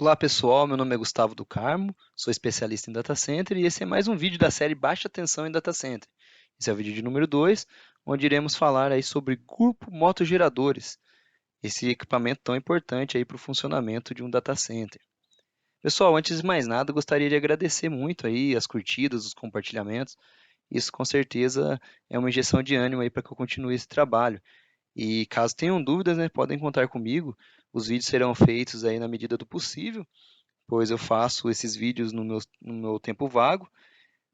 Olá pessoal, meu nome é Gustavo do Carmo, sou especialista em Data Center e esse é mais um vídeo da série Baixa Tensão em Data Center. Esse é o vídeo de número 2, onde iremos falar aí sobre grupo motogeradores, esse equipamento tão importante aí para o funcionamento de um data center. Pessoal, antes de mais nada, gostaria de agradecer muito aí as curtidas, os compartilhamentos. Isso com certeza é uma injeção de ânimo aí para que eu continue esse trabalho. E caso tenham dúvidas, né, podem contar comigo. Os vídeos serão feitos aí na medida do possível, pois eu faço esses vídeos no meu tempo vago,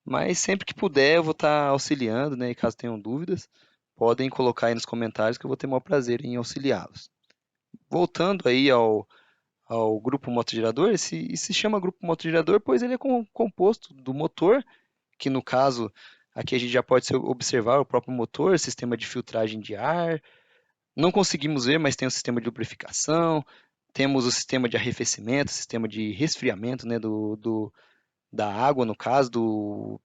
mas sempre que puder eu vou estar auxiliando, né? E caso tenham dúvidas, podem colocar aí nos comentários que eu vou ter o maior prazer em auxiliá-los. Voltando aí ao grupo motogerador, esse se chama grupo motogerador, pois ele é composto do motor, que no caso aqui a gente já pode observar o próprio motor, sistema de filtragem de ar. Não conseguimos ver, mas tem o sistema de lubrificação, temos o sistema de arrefecimento, sistema de resfriamento, né, da água, no caso, do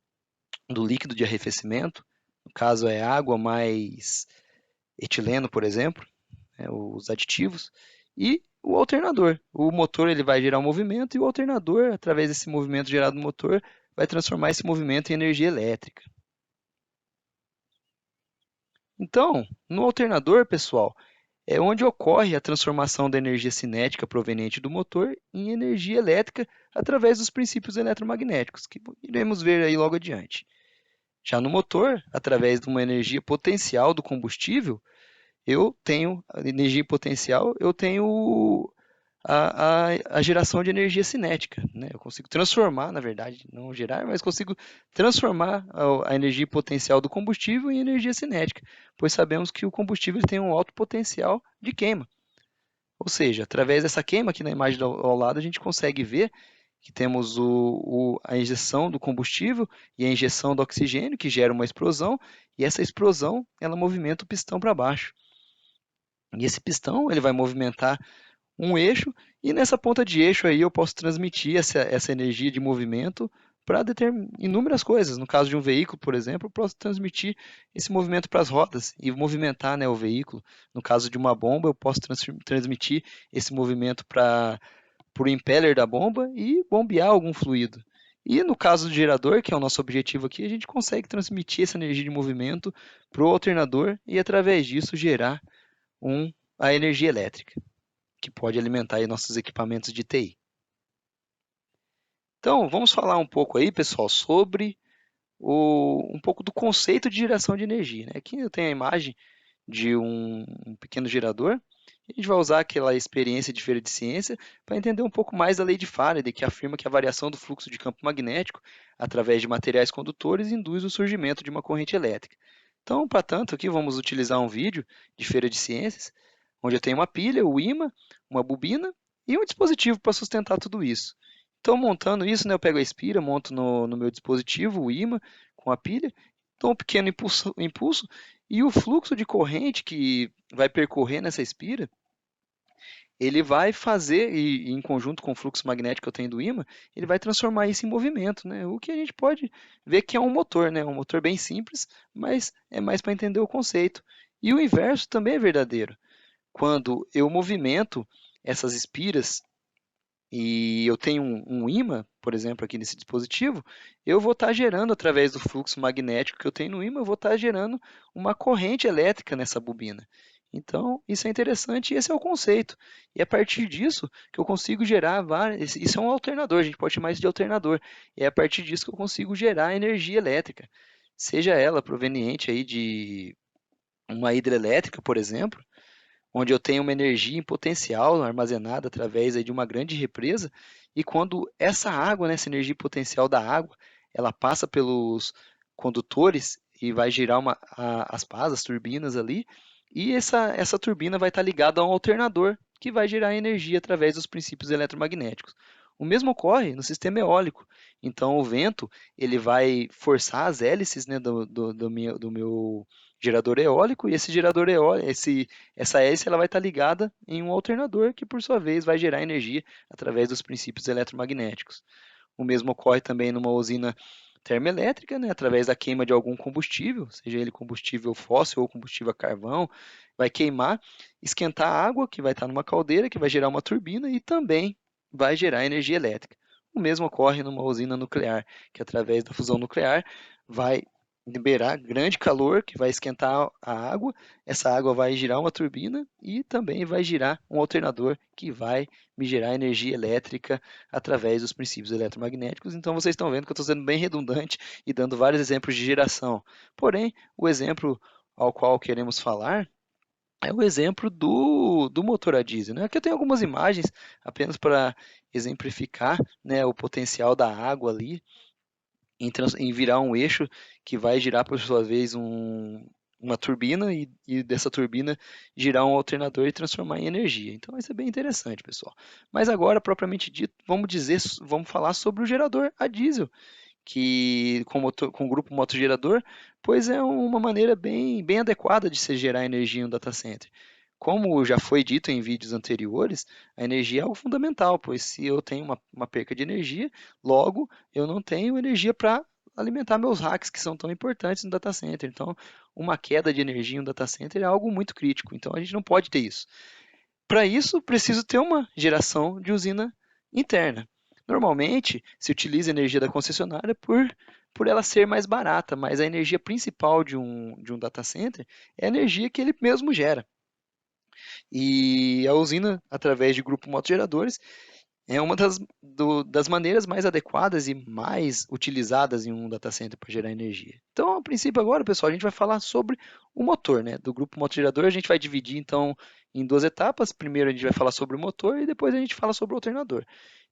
líquido de arrefecimento. No caso, é água mais etileno, por exemplo, né, os aditivos. E o alternador. O motor ele vai gerar um movimento e o alternador, através desse movimento gerado no motor, vai transformar esse movimento em energia elétrica. Então, no alternador, pessoal, é onde ocorre a transformação da energia cinética proveniente do motor em energia elétrica através dos princípios eletromagnéticos, que iremos ver aí logo adiante. Já no motor, através de uma energia potencial do combustível, eu tenho a energia potencial, eu tenho a geração de energia cinética, né? Eu consigo transformar, na verdade, não gerar, mas consigo transformar a energia potencial do combustível em energia cinética, pois sabemos que o combustível tem um alto potencial de queima. Ou seja, através dessa queima aqui na imagem ao lado, a gente consegue ver que temos a injeção do combustível e a injeção do oxigênio, que gera uma explosão, e essa explosão ela movimenta o pistão para baixo. E esse pistão ele vai movimentar um eixo, e nessa ponta de eixo aí eu posso transmitir essa energia de movimento para inúmeras coisas. No caso de um veículo, por exemplo, eu posso transmitir esse movimento para as rodas e movimentar, né, o veículo. No caso de uma bomba, eu posso transmitir esse movimento para o impeller da bomba e bombear algum fluido. E no caso do gerador, que é o nosso objetivo aqui, a gente consegue transmitir essa energia de movimento para o alternador e através disso gerar a energia elétrica que pode alimentar aí nossos equipamentos de TI. Então, vamos falar um pouco aí, pessoal, sobre um pouco do conceito de geração de energia, né? Aqui eu tenho a imagem de um pequeno gerador. A gente vai usar aquela experiência de feira de ciência para entender um pouco mais da lei de Faraday, que afirma que a variação do fluxo de campo magnético através de materiais condutores induz o surgimento de uma corrente elétrica. Então, para tanto, aqui vamos utilizar um vídeo de feira de ciências, onde eu tenho uma pilha, o ímã, uma bobina e um dispositivo para sustentar tudo isso. Então, montando isso, né, eu pego a espira, monto no meu dispositivo, o ímã, com a pilha, dou um pequeno impulso e o fluxo de corrente que vai percorrer nessa espira, ele vai fazer, e em conjunto com o fluxo magnético que eu tenho do ímã, ele vai transformar isso em movimento, né? O que a gente pode ver que é um motor, né? Um motor bem simples, mas é mais para entender o conceito. E o inverso também é verdadeiro. Quando eu movimento essas espiras e eu tenho um ímã, por exemplo, aqui nesse dispositivo, eu vou estar gerando, através do fluxo magnético que eu tenho no ímã, eu vou estar gerando uma corrente elétrica nessa bobina. Então, isso é interessante e esse é o conceito. E é a partir disso que eu consigo gerar várias. Isso é um alternador, a gente pode chamar isso de alternador. E é a partir disso que eu consigo gerar energia elétrica, seja ela proveniente aí de uma hidrelétrica, por exemplo, onde eu tenho uma energia em potencial armazenada através aí de uma grande represa, e quando essa água, né, essa energia potencial da água, ela passa pelos condutores e vai girar as pás, as turbinas ali, e essa turbina vai estar ligada a um alternador que vai gerar energia através dos princípios eletromagnéticos. O mesmo ocorre no sistema eólico. Então, o vento ele vai forçar as hélices, né, do meu gerador eólico, e esse gerador eólico, essa hélice ela vai estar ligada em um alternador que, por sua vez, vai gerar energia através dos princípios eletromagnéticos. O mesmo ocorre também numa usina termoelétrica, né, através da queima de algum combustível, seja ele combustível fóssil ou combustível a carvão, vai queimar, esquentar a água que vai estar numa caldeira, que vai gerar uma turbina e também vai gerar energia elétrica. O mesmo ocorre numa usina nuclear, que através da fusão nuclear vai liberar grande calor que vai esquentar a água. Essa água vai girar uma turbina e também vai girar um alternador que vai me gerar energia elétrica através dos princípios eletromagnéticos. Então vocês estão vendo que eu estou sendo bem redundante e dando vários exemplos de geração. Porém, o exemplo ao qual queremos falar é o exemplo do motor a diesel, né? Aqui eu tenho algumas imagens apenas para exemplificar, né, o potencial da água ali em virar um eixo que vai girar, por sua vez, uma turbina e dessa turbina girar um alternador e transformar em energia. Então, isso é bem interessante, pessoal. Mas agora, propriamente dito, vamos falar sobre o gerador a diesel, que com o grupo motogerador, pois é uma maneira bem adequada de se gerar energia em um data center. Como já foi dito em vídeos anteriores, a energia é algo fundamental, pois se eu tenho uma perca de energia, logo eu não tenho energia para alimentar meus racks que são tão importantes no data center. Então, uma queda de energia em um data center é algo muito crítico. Então, a gente não pode ter isso. Para isso, preciso ter uma geração de usina interna. Normalmente, se utiliza a energia da concessionária por ela ser mais barata, mas a energia principal de um data center é a energia que ele mesmo gera. E a usina, através de grupo motogeradores, é uma das maneiras mais adequadas e mais utilizadas em um data center para gerar energia. Então, a princípio agora, pessoal, a gente vai falar sobre o motor, né? Do grupo motogerador, a gente vai dividir então em duas etapas. Primeiro a gente vai falar sobre o motor e depois a gente fala sobre o alternador.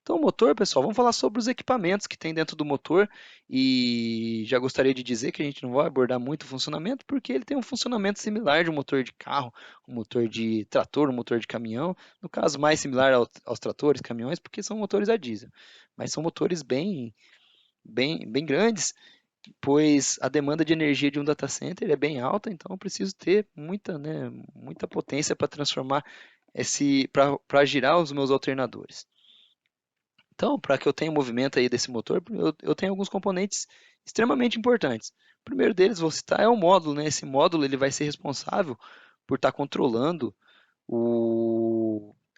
Então, o motor, pessoal, vamos falar sobre os equipamentos que tem dentro do motor e já gostaria de dizer que a gente não vai abordar muito o funcionamento porque ele tem um funcionamento similar de um motor de carro, um motor de trator, um motor de caminhão, no caso mais similar aos tratores, caminhões, porque são motores a diesel, mas são motores bem grandes, pois a demanda de energia de um data center é bem alta, então eu preciso ter muita potência para transformar para girar os meus alternadores. Então, para que eu tenha movimento aí desse motor, eu tenho alguns componentes extremamente importantes. O primeiro deles, vou citar, é o módulo, né? Esse módulo ele vai ser responsável por estar controlando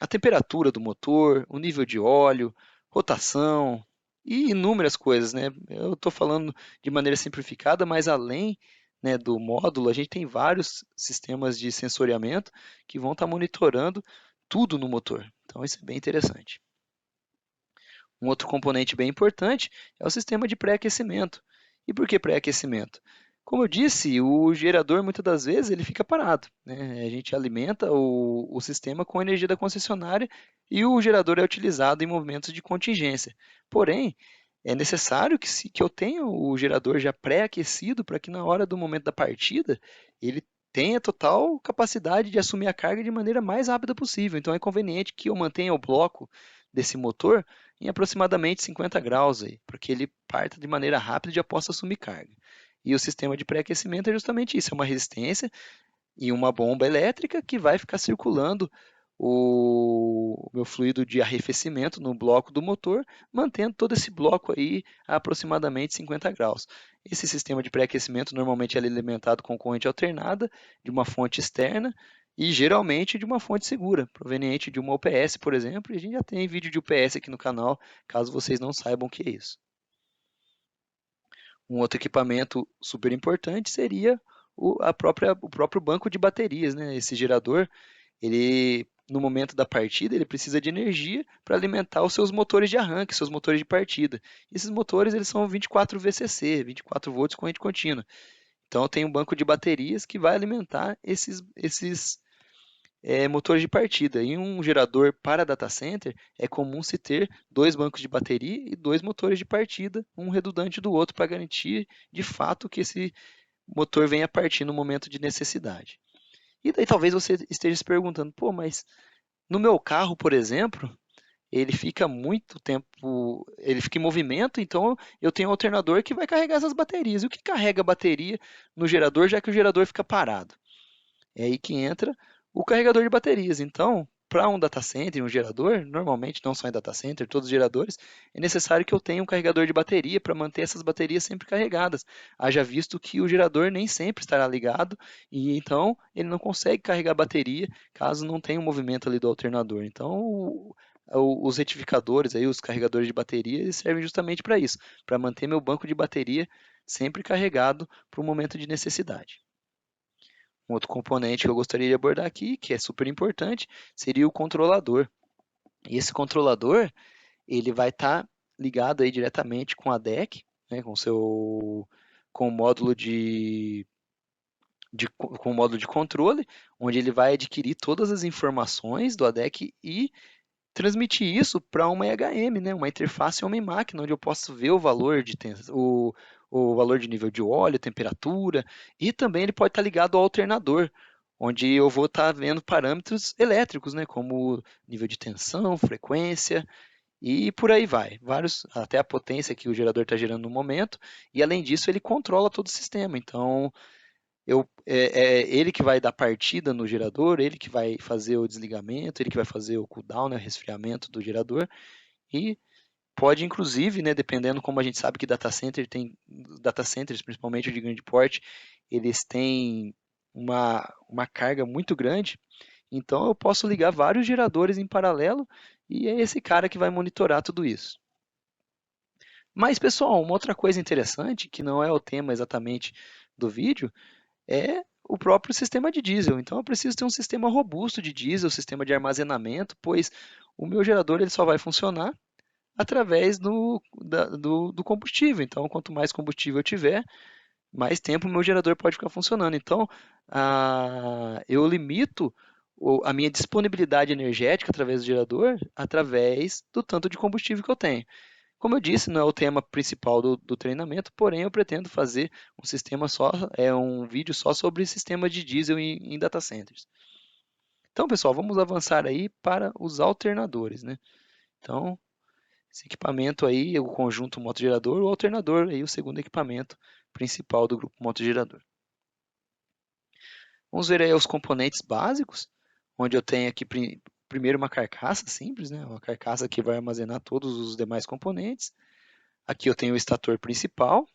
a temperatura do motor, o nível de óleo, rotação e inúmeras coisas, né? Eu estou falando de maneira simplificada, mas além, né, do módulo, a gente tem vários sistemas de sensoriamento que vão estar monitorando tudo no motor. Então, isso é bem interessante. Um outro componente bem importante é o sistema de pré-aquecimento. E por que pré-aquecimento? Como eu disse, o gerador muitas das vezes ele fica parado, né? A gente alimenta o sistema com a energia da concessionária e o gerador é utilizado em momentos de contingência. Porém, é necessário que eu tenha o gerador já pré-aquecido para que na hora do momento da partida ele tenha total capacidade de assumir a carga de maneira mais rápida possível. Então é conveniente que eu mantenha o bloco desse motor em aproximadamente 50 graus, para que ele parta de maneira rápida e já possa assumir carga. E o sistema de pré-aquecimento é justamente isso, é uma resistência e uma bomba elétrica que vai ficar circulando o meu fluido de arrefecimento no bloco do motor, mantendo todo esse bloco aí a aproximadamente 50 graus. Esse sistema de pré-aquecimento normalmente é alimentado com corrente alternada de uma fonte externa e geralmente de uma fonte segura, proveniente de uma UPS, por exemplo, e a gente já tem vídeo de UPS aqui no canal, caso vocês não saibam o que é isso. Um outro equipamento super importante seria o próprio banco de baterias, né? Esse gerador, ele no momento da partida, ele precisa de energia para alimentar os seus motores de arranque, seus motores de partida. Esses motores eles são 24 VCC, 24 volts corrente contínua. Então, eu tenho um banco de baterias que vai alimentar esses motores de partida. Em um gerador para data center, é comum se ter dois bancos de bateria e dois motores de partida, um redundante do outro, para garantir de fato que esse motor venha a partir no momento de necessidade. E daí talvez você esteja se perguntando, pô, mas no meu carro, por exemplo, ele fica muito tempo, ele fica em movimento, então eu tenho um alternador que vai carregar essas baterias. E o que carrega a bateria no gerador, já que o gerador fica parado? É aí que entra o carregador de baterias. Então, para um data center, um gerador, normalmente não só em data center, todos os geradores, é necessário que eu tenha um carregador de bateria para manter essas baterias sempre carregadas. Haja visto que o gerador nem sempre estará ligado e então ele não consegue carregar a bateria caso não tenha um movimento ali do alternador. Então, os retificadores, aí, os carregadores de bateria, eles servem justamente para isso, para manter meu banco de bateria sempre carregado para o momento de necessidade. Um outro componente que eu gostaria de abordar aqui, que é super importante, seria o controlador. E esse controlador, ele vai estar ligado aí diretamente com a DEC, né, com o módulo com o módulo de controle, onde ele vai adquirir todas as informações do ADEC e transmitir isso para uma EHM, né, uma interface homem-máquina, onde eu posso ver o valor o valor de nível de óleo, temperatura, e também ele pode estar ligado ao alternador, onde eu vou estar vendo parâmetros elétricos, né, como nível de tensão, frequência, e por aí vai, vários, até a potência que o gerador está gerando no momento, e além disso ele controla todo o sistema, então é ele que vai dar partida no gerador, ele que vai fazer o desligamento, ele que vai fazer o cooldown, né, o resfriamento do gerador, e pode inclusive, né, dependendo como a gente sabe que data centers, principalmente de grande porte, eles têm uma carga muito grande, então eu posso ligar vários geradores em paralelo e é esse cara que vai monitorar tudo isso. Mas, pessoal, uma outra coisa interessante, que não é o tema exatamente do vídeo, é o próprio sistema de diesel. Então eu preciso ter um sistema robusto de diesel, sistema de armazenamento, pois o meu gerador ele só vai funcionar através do combustível. Então, quanto mais combustível eu tiver, mais tempo o meu gerador pode ficar funcionando. Então, eu limito a minha disponibilidade energética através do gerador, através do tanto de combustível que eu tenho. Como eu disse, não é o tema principal do treinamento, porém eu pretendo fazer um sistema só, um vídeo só sobre sistema de diesel em data centers. Então, pessoal, vamos avançar aí para os alternadores, né? Então, esse equipamento aí, o conjunto motogerador, o alternador aí, o segundo equipamento principal do grupo motogerador. Vamos ver aí os componentes básicos, onde eu tenho aqui primeiro uma carcaça simples, né? Uma carcaça que vai armazenar todos os demais componentes. Aqui eu tenho o estator principal,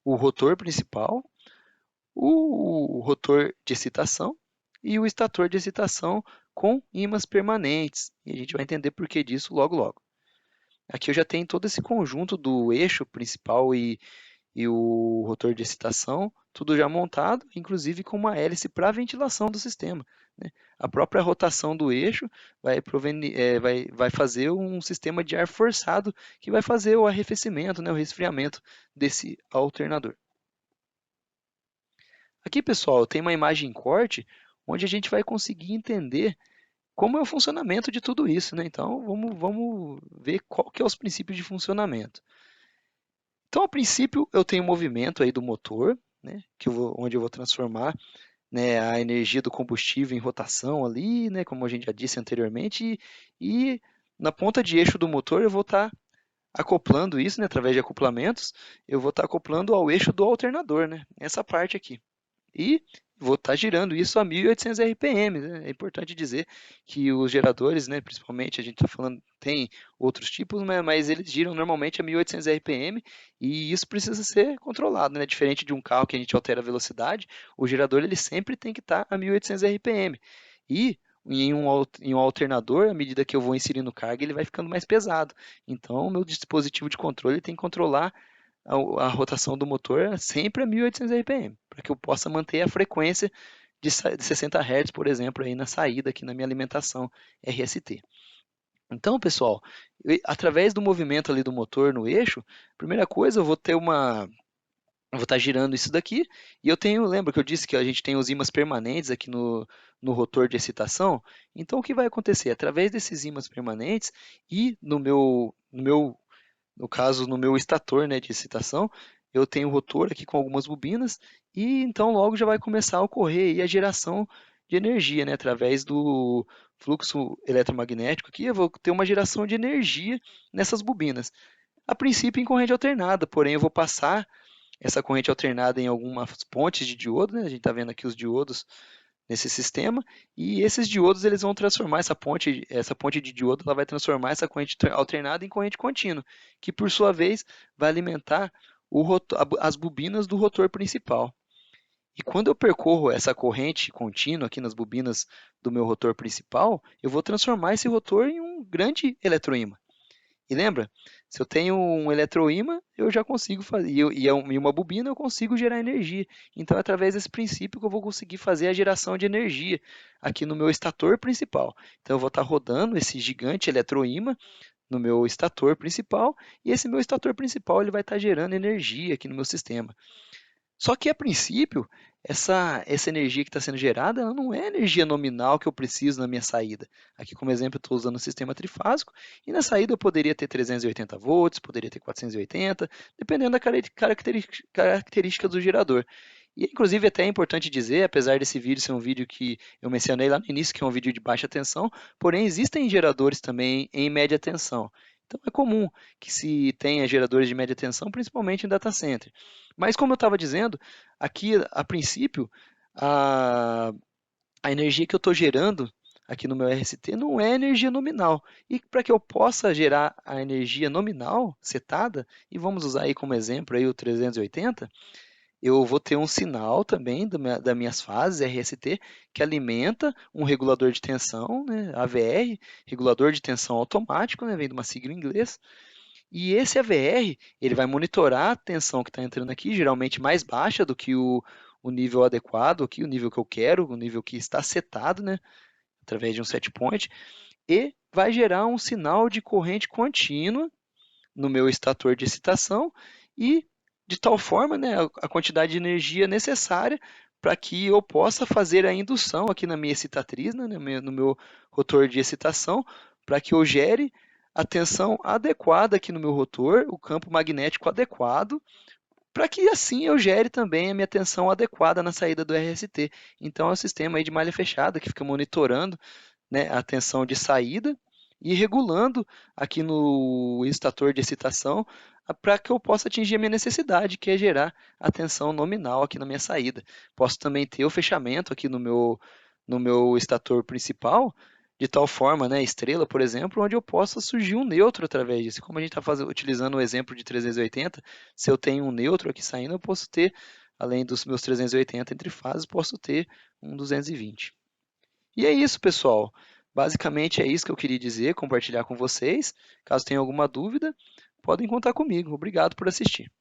o rotor principal, o rotor de excitação e o estator de excitação com ímãs permanentes. E a gente vai entender por que disso logo logo. Aqui eu já tenho todo esse conjunto do eixo principal e o rotor de excitação, tudo já montado, inclusive com uma hélice para ventilação do sistema, né? A própria rotação do eixo vai fazer um sistema de ar forçado que vai fazer o arrefecimento, né, o resfriamento desse alternador. Aqui, pessoal, tem uma imagem em corte onde a gente vai conseguir entender como é o funcionamento de tudo isso, né? Então, vamos ver qual que é os princípios de funcionamento. Então, a princípio, eu tenho um movimento aí do motor, né, onde eu vou transformar, né, a energia do combustível em rotação ali, né, como a gente já disse anteriormente, e na ponta de eixo do motor eu vou estar acoplando isso, né, através de acoplamentos, eu vou estar acoplando ao eixo do alternador, né, essa parte aqui. E vou estar girando isso a 1.800 RPM, né? É importante dizer que os geradores, né, principalmente a gente está falando, tem outros tipos, né, mas eles giram normalmente a 1.800 RPM e isso precisa ser controlado, né? Diferente de um carro que a gente altera a velocidade, o gerador ele sempre tem que estar a 1.800 RPM. E em um alternador, à medida que eu vou inserindo carga, ele vai ficando mais pesado. Então, o meu dispositivo de controle tem que controlar a rotação do motor sempre a 1.800 RPM, para que eu possa manter a frequência de 60 Hz, por exemplo, aí na saída, aqui na minha alimentação RST. Então, pessoal, através do movimento ali do motor no eixo, primeira coisa, eu vou estar girando isso daqui, e lembra que eu disse que a gente tem os ímãs permanentes aqui no rotor de excitação? Então, o que vai acontecer? Através desses ímãs permanentes e no caso, no meu estator, né, de excitação, eu tenho o rotor aqui com algumas bobinas e então logo já vai começar a ocorrer aí a geração de energia, né, através do fluxo eletromagnético aqui, eu vou ter uma geração de energia nessas bobinas. A princípio em corrente alternada, porém eu vou passar essa corrente alternada em algumas pontes de diodo, né? A gente está vendo aqui os diodos nesse sistema, e esses diodos eles vão transformar essa ponte de diodo, ela vai transformar essa corrente alternada em corrente contínua, que por sua vez vai alimentar as bobinas do rotor principal. E quando eu percorro essa corrente contínua aqui nas bobinas do meu rotor principal, eu vou transformar esse rotor em um grande eletroímã. E lembra, se eu tenho um eletroímã, eu já consigo fazer, e uma bobina eu consigo gerar energia. Então é através desse princípio que eu vou conseguir fazer a geração de energia aqui no meu estator principal. Então eu vou estar rodando esse gigante eletroímã no meu estator principal, e esse meu estator principal ele vai estar gerando energia aqui no meu sistema. Só que, a princípio, essa energia que está sendo gerada ela não é energia nominal que eu preciso na minha saída. Aqui, como exemplo, eu estou usando o sistema trifásico, e na saída eu poderia ter 380 volts, poderia ter 480, dependendo da característica do gerador. E, inclusive, até é importante dizer, apesar desse vídeo ser um vídeo que eu mencionei lá no início, que é um vídeo de baixa tensão, porém existem geradores também em média tensão. Então, é comum que se tenha geradores de média tensão, principalmente em data center. Mas como eu estava dizendo, aqui a princípio, a, a energia que eu estou gerando aqui no meu RST não é energia nominal. E para que eu possa gerar a energia nominal setada, e vamos usar aí como exemplo aí o 380, eu vou ter um sinal também das minhas fases RST que alimenta um regulador de tensão, né, AVR, regulador de tensão automático, né, vem de uma sigla em inglês, e esse AVR, ele vai monitorar a tensão que está entrando aqui, geralmente mais baixa do que o nível adequado, aqui, o nível que eu quero, o nível que está setado, né, através de um set point, e vai gerar um sinal de corrente contínua no meu estator de excitação e de tal forma, né, a quantidade de energia necessária para que eu possa fazer a indução aqui na minha excitatriz, né, no meu rotor de excitação, para que eu gere a tensão adequada aqui no meu rotor, o campo magnético adequado, para que assim eu gere também a minha tensão adequada na saída do RST. Então é um sistema aí de malha fechada que fica monitorando, né, a tensão de saída e regulando aqui no estator de excitação para que eu possa atingir a minha necessidade, que é gerar a tensão nominal aqui na minha saída. Posso também ter o fechamento aqui no meu estator principal, de tal forma, né, estrela, por exemplo, onde eu possa surgir um neutro através disso. Como a gente está utilizando o exemplo de 380, se eu tenho um neutro aqui saindo, eu posso ter, além dos meus 380 entre fases, posso ter um 220. E é isso, pessoal. Basicamente é isso que eu queria dizer, compartilhar com vocês. Caso tenham alguma dúvida, podem contar comigo. Obrigado por assistir.